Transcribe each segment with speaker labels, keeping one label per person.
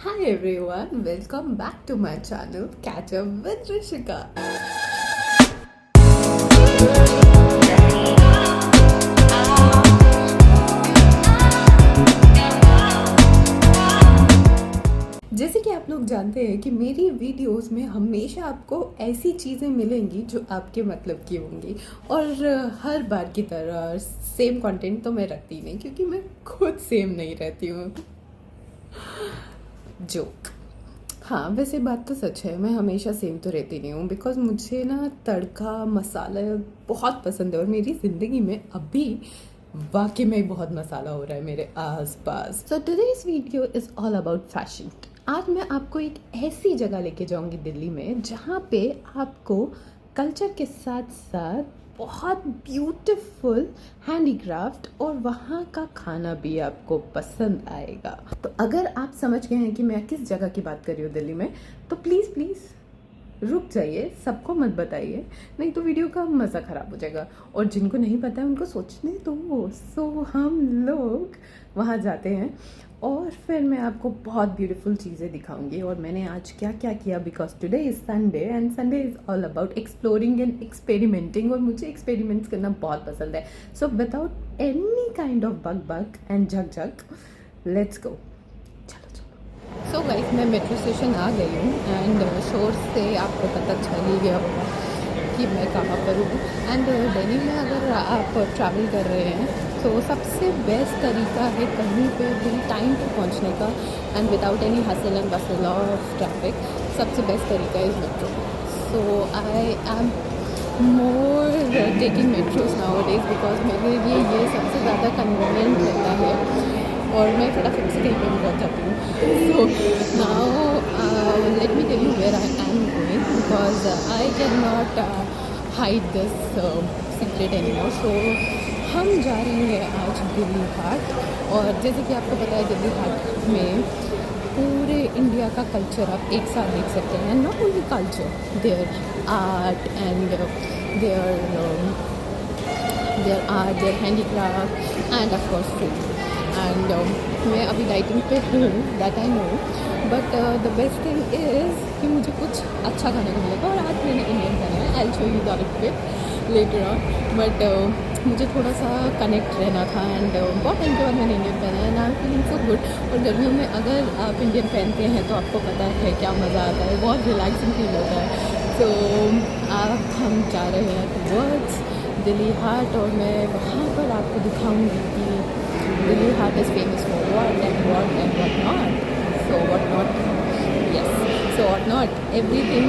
Speaker 1: Hi everyone, welcome back to my channel Catch Up with Rishika. जैसे कि आप लोग जानते हैं कि मेरी वीडियोस में हमेशा आपको ऐसी चीज़ें मिलेंगी जो आपके मतलब की होंगी और हर बार की तरह सेम कंटेंट तो मैं रखती नहीं क्योंकि मैं खुद सेम नहीं रहती हूँ। जोक। हाँ, वैसे बात तो सच है, मैं हमेशा सेम तो रहती नहीं हूँ बिकॉज़ मुझे ना तड़का मसाला बहुत पसंद है और मेरी ज़िंदगी में अभी वाकई में बहुत मसाला हो रहा है मेरे आसपास। So today's video is all about fashion. आज मैं आपको एक ऐसी जगह लेके जाऊंगी दिल्ली में जहाँ पे आपको कल्चर के साथ साथ बहुत ब्यूटीफुल हैंडीक्राफ्ट और वहाँ का खाना भी आपको पसंद आएगा। तो अगर आप समझ गए हैं कि मैं किस जगह की बात कर रही हूँ दिल्ली में, तो प्लीज़ प्लीज़ रुक जाइए, सबको मत बताइए, नहीं तो वीडियो का मज़ा ख़राब हो जाएगा और जिनको नहीं पता है उनको सोचने दो। सो हम लोग वहाँ जाते हैं और फिर मैं आपको बहुत ब्यूटीफुल चीज़ें दिखाऊंगी और मैंने आज क्या क्या किया because today is Sunday and Sunday is all about exploring and experimenting और मुझे एक्सपेरिमेंट्स करना बहुत पसंद है। So without any kind of bug bug and झक झक, लेट्स गो। सो गाइस, मैं मेट्रो स्टेशन आ गई हूँ एंड शोर से आपको पता चल ही गया होगा कि मैं कहाँ पर हूँ। एंड दिल्ली में अगर आप ट्रैवल कर रहे हैं तो सबसे बेस्ट तरीका है कहीं पे भी टाइम पे पहुँचने का and without any hustle and Bansal of traffic. सबसे बेस्ट तरीका is metro. So I am more taking metros now days because मेरे लिए ये सबसे ज़्यादा कन्वीनियंट रहता है और मैं फटाफट से कहीं पर भी पहुँच जाती हूँ। So now let me tell you where I am going because I can not hide this secret anymore. So हम जा रहे हैं आज दिल्ली हाट और जैसे कि आपको पता है दिल्ली हाट में पूरे इंडिया का कल्चर आप एक साथ देख सकते हैं। Not only culture, their art and their handicraft and of course food. And मैं अभी डाइटिंग पे हूँ, that I know, but the best thing is कि मुझे कुछ अच्छा खाने को मिलेगा और आज मैंने इंडियन खाना है। I will show you the outfit later on, but मुझे थोड़ा सा कनेक्ट रहना था एंड बहुत टाइम के बाद मैंने इंडियन पहना है and I am feeling so good. और गर्मियों में अगर आप इंडियन पहनते हैं तो आपको पता है क्या मज़ा आता है, बहुत रिलैक्सिंग फील होता है। तो हम जा रहे हैं टुवर्ड्स दिल्ली हाट और मैं वहाँ पर आपको दिखाऊंगी कि Dilli Haat is famous for what and what not. So what not, yes, so what not, everything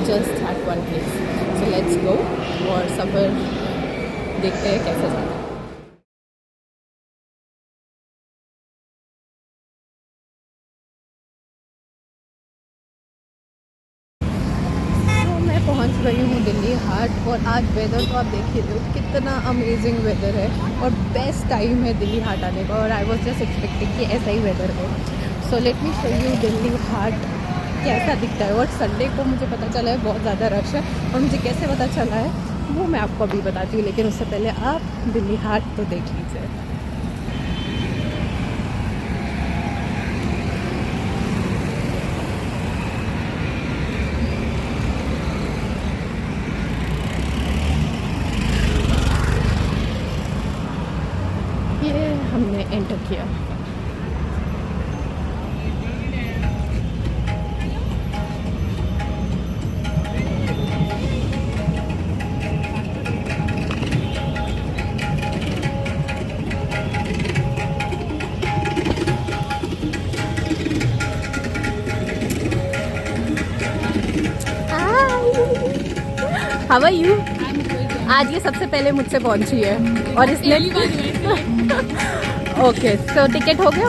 Speaker 1: just at one place. So let's go और सफ़र देखते हैं कैसा जाता है। तो मैं पहुंच गई हूँ दिल्ली हाट और आज वेदर तो आप देख ही रहे हो कितना अमेजिंग वेदर है और बेस्ट टाइम है दिल्ली हाट आने का और आई वॉज जस्ट एक्सपेक्टिंग कि ऐसा ही वेदर हो। So let me show you Dilli Haat कैसा दिखता है। और संडे को मुझे पता चला है बहुत ज़्यादा रश है और मुझे कैसे पता चला है वो मैं आपको अभी बताती हूँ, लेकिन उससे पहले आप दिल्ली हाट तो देख लीजिए। ये हमने एंटर किया। How are you? आज ये सबसे पहले मुझसे पहुंची है और इसने ओके, सो टिकट हो गया।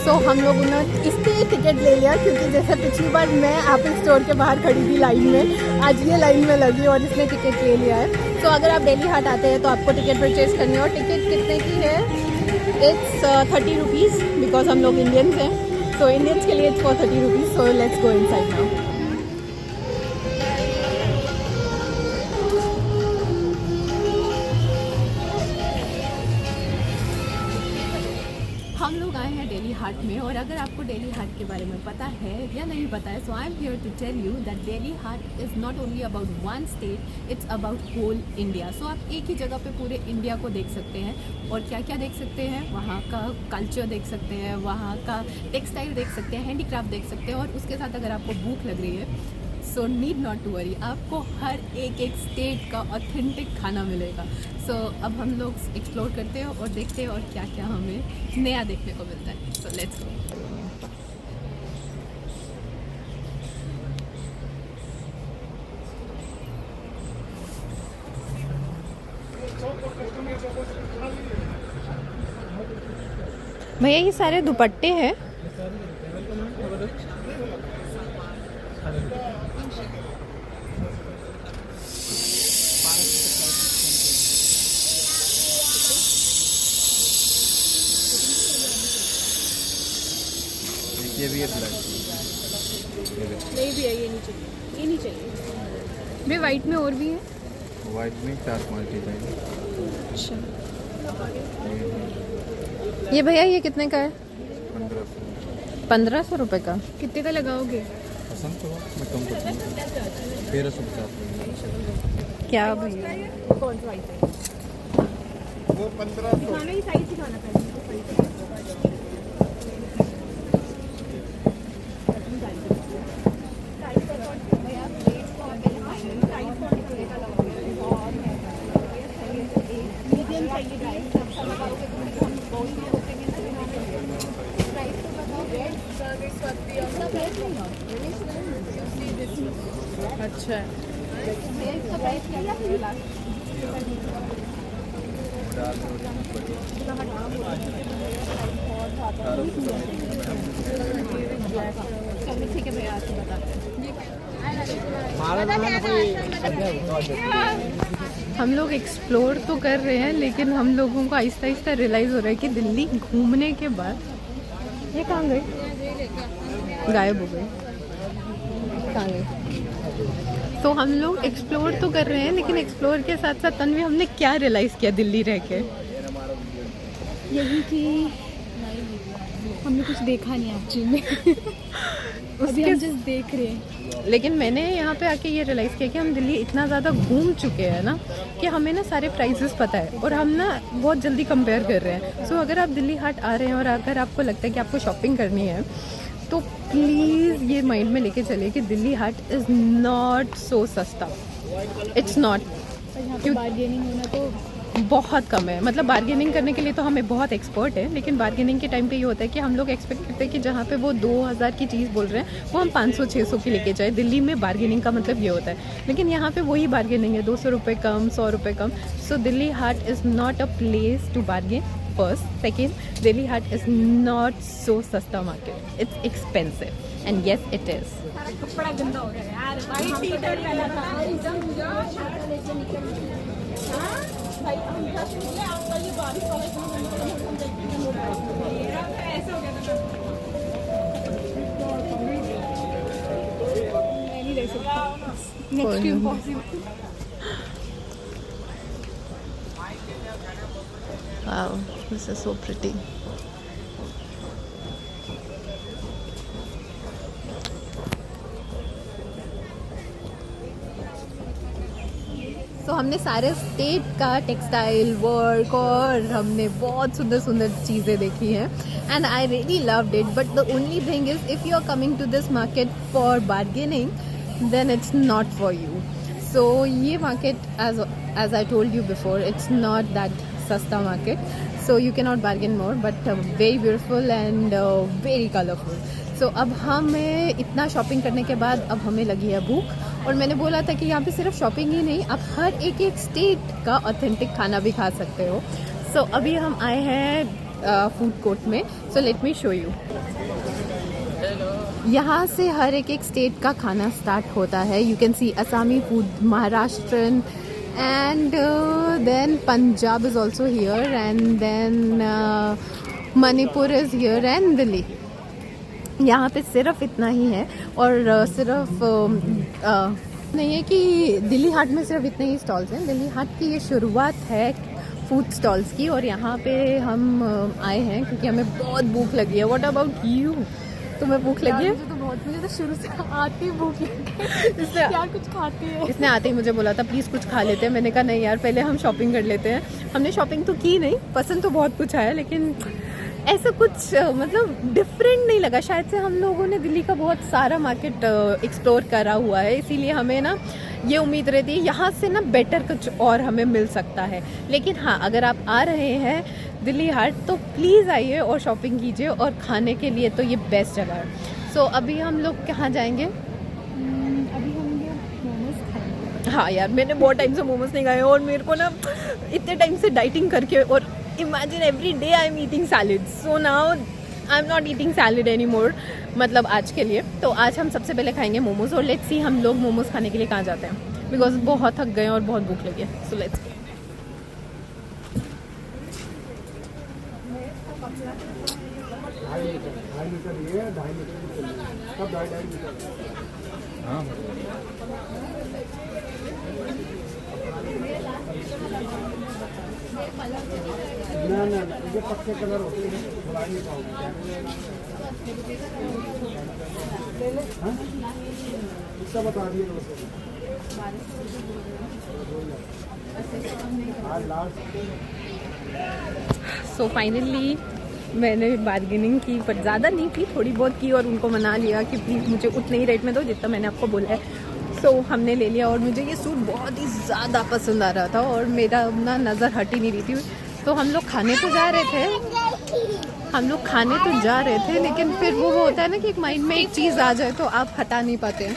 Speaker 1: सो हम लोगों ने इसलिए टिकट ले लिया क्योंकि जैसे पिछली बार मैं एप्पल स्टोर के बाहर खड़ी थी लाइन में, आज ये लाइन में लगी और इसने टिकट ले लिया है। सो अगर आप दिल्ली हाट आते हैं तो आपको टिकट परचेज करनी है और टिकट कितने की है? इट्स 30 रुपीज़ बिकॉज हम लोग इंडियंस हैं। सो इंडियंस के लिए it's for 30 rupees. So let's go inside now. हम लोग आए हैं दिल्ली हाट में, और अगर आपको दिल्ली हाट के बारे में पता है या नहीं पता है, so I am here to tell you that Dilli Haat is not only about one state, it's about whole India. So आप एक ही जगह पे पूरे इंडिया को देख सकते हैं, और क्या क्या देख सकते हैं, वहाँ का कल्चर देख सकते हैं, वहाँ का टेक्सटाइल देख सकते हैं, हैंडीक्राफ्ट देख सकते हैं, और उसके साथ अगर आपको भूख लग रही है, so need not to worry, आपको हर एक स्टेट का ऑथेंटिक खाना मिलेगा। सो अब हम लोग एक्सप्लोर करते हैं और देखते हैं और क्या क्या हमें नया देखने को मिलता है। सो लेट्स गो। भैया ये सारे दुपट्टे हैं?
Speaker 2: ये भी है ब्लैक,
Speaker 1: नहीं भी है, ये नहीं चाहिए, ये नहीं चाहिए भैया। वाइट में और भी है?
Speaker 2: वाइट में 4 क्वालिटी चाहिए।
Speaker 1: अच्छा, ये भैया ये कितने का है?
Speaker 2: 1500।
Speaker 1: 1500 रुपये का। कितने का लगाओगे?
Speaker 2: पसंद तो मैं कम कर दूँगा, 1350।
Speaker 1: क्या भैया? कौन सा वाइट है?
Speaker 2: वो 1500।
Speaker 1: खाना ही साइज दिखाना पहले। अच्छा, ठीक है भैया, आपको बताते हैं। हम लोग एक्सप्लोर तो कर रहे हैं, लेकिन हम लोगों को आहिस्ता आहिस्ता रियलाइज़ हो रहा है कि दिल्ली घूमने के बाद ये कहाँ गए, गायब हो गए, कहाँ गए। तो हम लोग एक्सप्लोर तो कर रहे हैं, लेकिन एक्सप्लोर के साथ साथ तन्वी हमने क्या रियलाइज़ किया दिल्ली रह के,
Speaker 3: यही कि हमने कुछ देखा नहीं एक्चुअली में। अभी हम जस्ट देख रहे हैं।
Speaker 1: लेकिन मैंने यहाँ पे आके ये रियलाइज़ किया कि हम दिल्ली इतना ज़्यादा घूम चुके हैं ना, कि हमें ना सारे प्राइसेस पता है, और हम ना बहुत जल्दी कंपेयर कर रहे हैं। सो अगर आप दिल्ली हाट आ रहे हैं और अगर आपको लगता है कि आपको शॉपिंग करनी है, तो प्लीज़ ये माइंड में लेके चलिए कि Dilli Haat is not so सस्ता, इट्स नॉट।
Speaker 3: यहाँ पे बार्गेनिंग होना तो
Speaker 1: बहुत कम है, मतलब बार्गेनिंग करने के लिए तो हमें बहुत एक्सपर्ट है, लेकिन बार्गेनिंग के टाइम पे ये होता है कि हम लोग एक्सपेक्ट करते हैं कि जहाँ पे वो 2000 की चीज़ बोल रहे हैं वो हम 500-600 की लेके जाए। दिल्ली में बार्गेनिंग का मतलब ये होता है, लेकिन यहाँ पे वही बार्गेनिंग है, 200 रुपये कम, 100 रुपये कम। So Dilli Haat is not a place to bargain, first. Second, Dilli Haat is not so सस्ता market, it's expensive, and yes it is.
Speaker 3: कपड़ा गंदा हो गया यार, वाइट टी-शर्ट पहना था एकदम next impossible.
Speaker 1: Wow, this is so pretty. तो हमने सारे स्टेट का टेक्सटाइल वर्क और हमने बहुत सुंदर सुंदर चीज़ें देखी हैं, and I really loved it. But the only thing is, if you are coming to this market for bargaining, then it's not for you. So ये market, as I told you before, it's not that सस्ता market, so you cannot bargain more, but very beautiful and very colorful. So अब हमें इतना shopping करने के बाद अब हमें लगी है भूख, और मैंने बोला था कि यहाँ पे सिर्फ शॉपिंग ही नहीं, आप हर एक स्टेट का ऑथेंटिक खाना भी खा सकते हो। So अभी हम आए हैं फूड कोर्ट में, so let me show you. यहाँ से हर एक स्टेट का खाना स्टार्ट होता है। You can see Assamese food, Maharashtrian, and then Punjab is also here, and then Manipur is here, and Delhi. यहाँ पे सिर्फ इतना ही है, और सिर्फ नहीं है कि दिल्ली हाट में सिर्फ इतने ही स्टॉल्स हैं। दिल्ली हाट की ये शुरुआत है फूड स्टॉल्स की, और यहाँ पे हम आए हैं क्योंकि हमें बहुत भूख लगी है। What about you? तुम्हें भूख लगी है?
Speaker 3: मुझे तो शुरू से आती भूख लगी
Speaker 1: इसने
Speaker 3: क्या कुछ खाते हैं।
Speaker 1: इसने आते ही मुझे बोला था प्लीज़ कुछ खा लेते हैं। मैंने कहा नहीं यार, पहले हम शॉपिंग कर लेते हैं। हमने शॉपिंग तो की नहीं, पसंद तो बहुत कुछ आया, लेकिन ऐसा कुछ मतलब डिफरेंट नहीं लगा। शायद से हम लोगों ने दिल्ली का बहुत सारा मार्केट एक्सप्लोर करा हुआ है, इसीलिए हमें ना ये उम्मीद रहती है यहाँ से ना बेटर कुछ और हमें मिल सकता है। लेकिन हाँ, अगर आप आ रहे हैं दिल्ली हाट तो प्लीज़ आइए और शॉपिंग कीजिए, और खाने के लिए तो ये बेस्ट जगह है। सो अभी हम लोग कहाँ जाएंगे?
Speaker 3: अभी हम मोमोज खाएंगे।
Speaker 1: हाँ यार, मैंने बहुत टाइम से मोमोज नहीं खाए, और मेरे को ना इतने टाइम से डाइटिंग करके, और imagine every day I am eating salad, so now I am not eating salad any more, मतलब आज के लिए। तो आज हम सबसे पहले खाएंगे मोमोज, और लेट्स सी हम लोग मोमोज खाने के लिए कहाँ जाते हैं, बिकॉज बहुत थक गए और बहुत भूख लगी है। सो लेट्स
Speaker 2: हाँ
Speaker 4: ना ये पक्के कलर होते हैं, बुला नहीं पाओगे। हाँ? कितना बता दिए
Speaker 1: सो फाइनली मैंने बार्गेनिंग की, पर ज़्यादा नहीं की, थोड़ी बहुत की, और उनको मना लिया कि प्लीज़ मुझे उतने ही रेट में दो जितना मैंने आपको बोला है। सो हमने ले लिया, और मुझे ये सूट बहुत ही ज़्यादा पसंद आ रहा था, और मेरा ना नज़र हट ही नहीं रही थी। तो हम लोग खाने तो जा रहे थे, लेकिन फिर वो होता है ना कि एक माइंड में एक चीज़ आ जाए तो आप हटा नहीं पाते हैं।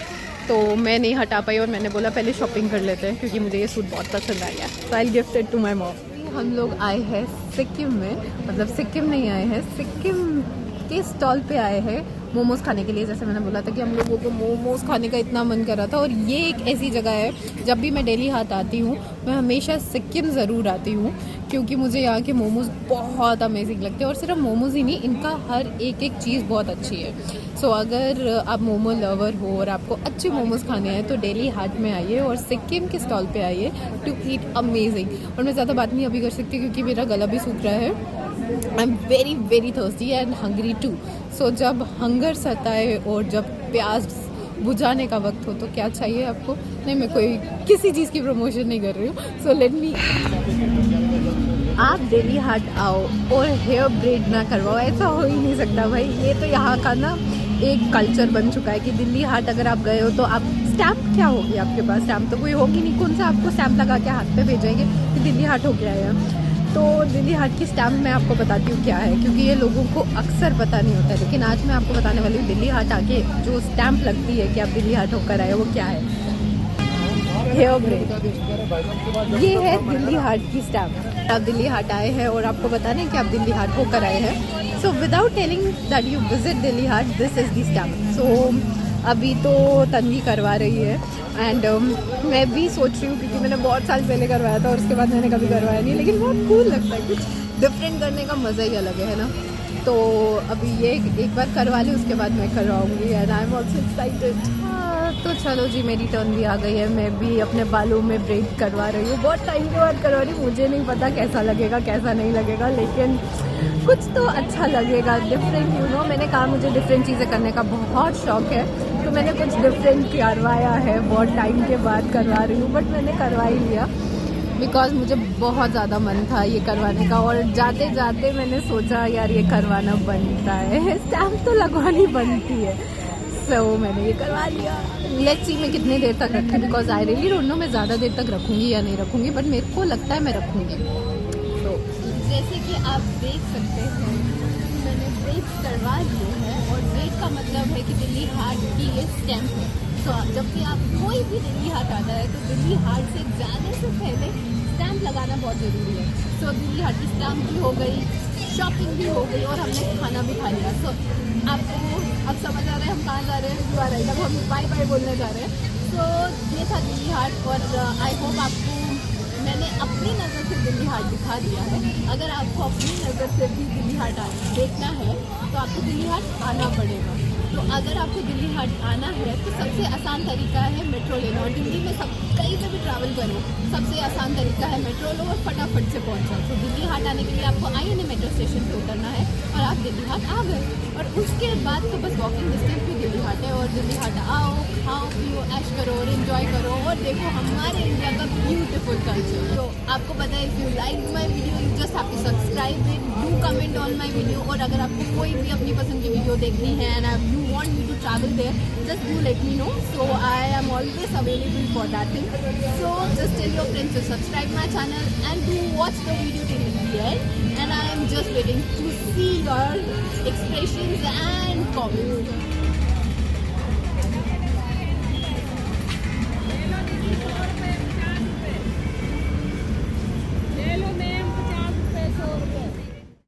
Speaker 1: तो मैं नहीं हटा पाई, और मैंने बोला पहले शॉपिंग कर लेते हैं क्योंकि मुझे ये सूट बहुत पसंद आ गया। So I gift it to my mom. हम लोग आए हैं सिक्किम में, मतलब सिक्किम नहीं आए हैं, सिक्किम के स्टॉल पे आए हैं मोमोज़ खाने के लिए। जैसे मैंने बोला था कि हम लोगों को मोमोज़ खाने का इतना मन कर रहा था, और ये एक ऐसी जगह है, जब भी मैं दिल्ली हाट आती हूँ मैं हमेशा सिक्किम ज़रूर आती हूँ, क्योंकि मुझे यहाँ के मोमोज़ बहुत अमेजिंग लगते हैं। और सिर्फ मोमोज़ ही नहीं, इनका हर एक चीज़ बहुत अच्छी है। सो अगर आप मोमो लवर हो और आपको अच्छे मोमोज़ खाने हैं तो दिल्ली हाट में आइए और सिक्किम के स्टॉल पे आइए टू ईट अमेजिंग। और मैं ज़्यादा बात नहीं अभी कर सकती क्योंकि मेरा गला भी सूख रहा है। I am very very thirsty and hungry too. So जब हंगर सताए और जब प्यास बुझाने का वक्त हो तो क्या चाहिए आपको? नहीं, मैं कोई किसी चीज़ की प्रमोशन नहीं कर रही हूँ। सो लेट मी, आप दिल्ली हाट आओ और हेयर ब्रेड ना करवाओ, ऐसा हो ही नहीं सकता भाई। ये तो यहाँ का ना एक कल्चर बन चुका है कि दिल्ली हाट अगर आप गए हो तो आप स्टैम्प क्या होगी आपके पास? स्टैम्प तो कोई होगी नहीं, कौन सा आपको स्टैम्प लगा के हाथ पे भेजेंगे कि दिल्ली हाट हो गया है। तो दिल्ली हाट की स्टैम्प मैं आपको बताती हूँ क्या है, क्योंकि ये लोगों को अक्सर पता नहीं होता है। लेकिन आज मैं आपको बताने वाली हूँ दिल्ली हाट आके जो स्टैम्प लगती है कि आप दिल्ली हाट होकर आए, वो क्या है। हेयर ब्रेड, ये है दिल्ली हाट की स्टैम्प। आप दिल्ली हाट आए हैं और आपको बताना है कि आप दिल्ली हाट होकर आए हैं। So without telling that you visit Dilli Haat, this is the stamp. So अभी तो तन्वी करवा रही है एंड मैं भी सोच रही हूँ क्योंकि मैंने बहुत साल पहले करवाया था और उसके बाद मैंने कभी करवाया नहीं, लेकिन बहुत कूल लगता है, कुछ डिफरेंट करने का मज़ा ही अलग है ना। तो अभी ये एक बार करवा ली, उसके बाद मैं करवाऊँगी and I am also excited. तो चलो जी, मेरी टर्न भी आ गई है। मैं भी अपने बालों में ब्रेड करवा रही हूँ, बहुत टाइम के बाद करवा रही हूँ। मुझे नहीं पता कैसा लगेगा कैसा नहीं लगेगा, लेकिन कुछ तो अच्छा लगेगा, डिफरेंट। यू नो, मैंने कहा मुझे डिफरेंट चीज़ें करने का बहुत शौक है, तो मैंने कुछ डिफरेंट करवाया है। बहुत टाइम के बाद करवा रही हूँ, बट मैंने करवा ही लिया बिकॉज मुझे बहुत ज़्यादा मन था ये करवाने का। और जाते जाते मैंने सोचा यार ये करवाना बनता है, स्टैम्प तो लगवानी बनती है। सो मैंने ये करवा लिया। लेट्स सी मैं कितने देर तक रखूँ, because I really don't know मैं ज़्यादा देर तक रखूँगी या नहीं रखूँगी, बट मेरे को लगता है मैं रखूँगी। तो जैसे कि आप देख सकते हैं मैंने ब्रेड करवा दिए हैं, और ब्रेड का मतलब है कि दिल्ली हाट की ये स्टैम्प है। तो जब भी आप कोई भी दिल्ली हाट आता है तो दिल्ली हाट से जाने से पहले स्टैम्प लगाना बहुत ज़रूरी है। सो दिल्ली हाट की स्टैम्प भी हो गई, शॉपिंग भी हो गई, और हमने खाना भी खा लिया। सो आपको अब समझ आ रहा है हम कहाँ जा रहे हैं। आ रहा है, अब हम बाय बाय बोलने जा रहे हैं। सो ये था दिल्ली हाट, और आई होप आपको मैंने अपनी नज़र से दिल्ली हाट दिखा दिया है। अगर आपको अपनी नज़र से भी दिल्ली हाट देखना है तो आपको दिल्ली हाट आना पड़ेगा। तो अगर आपको दिल्ली हाट आना है तो सबसे आसान तरीका है मेट्रो लेना, और दिल्ली में सब कहीं पे भी ट्रैवल करो सबसे आसान तरीका है मेट्रो लो और फटाफट से पहुंचो। तो दिल्ली हाट आने के लिए आपको INA मेट्रो स्टेशन पे उतरना है और आप दिल्ली हाट आ गए, और उसके बाद तो बस वॉकिंग डिस्टेंस पे दिल्ली हाट है। और दिल्ली हाट आओ, खाओ पियो, ऐश करो और इन्जॉय करो और देखो हमारे इंडिया का ब्यूटीफुल कल्चर। तो आपको पता है, if you like my video you just have to subscribe it, do comment on my video. और अगर आपको कोई भी अपनी पसंद की वीडियो देखनी है and you want me to travel there, just do let me know, so I am always available for that thing. So just tell your friends to subscribe my channel and do watch the video till the end, and I am just waiting to see your expressions and comments.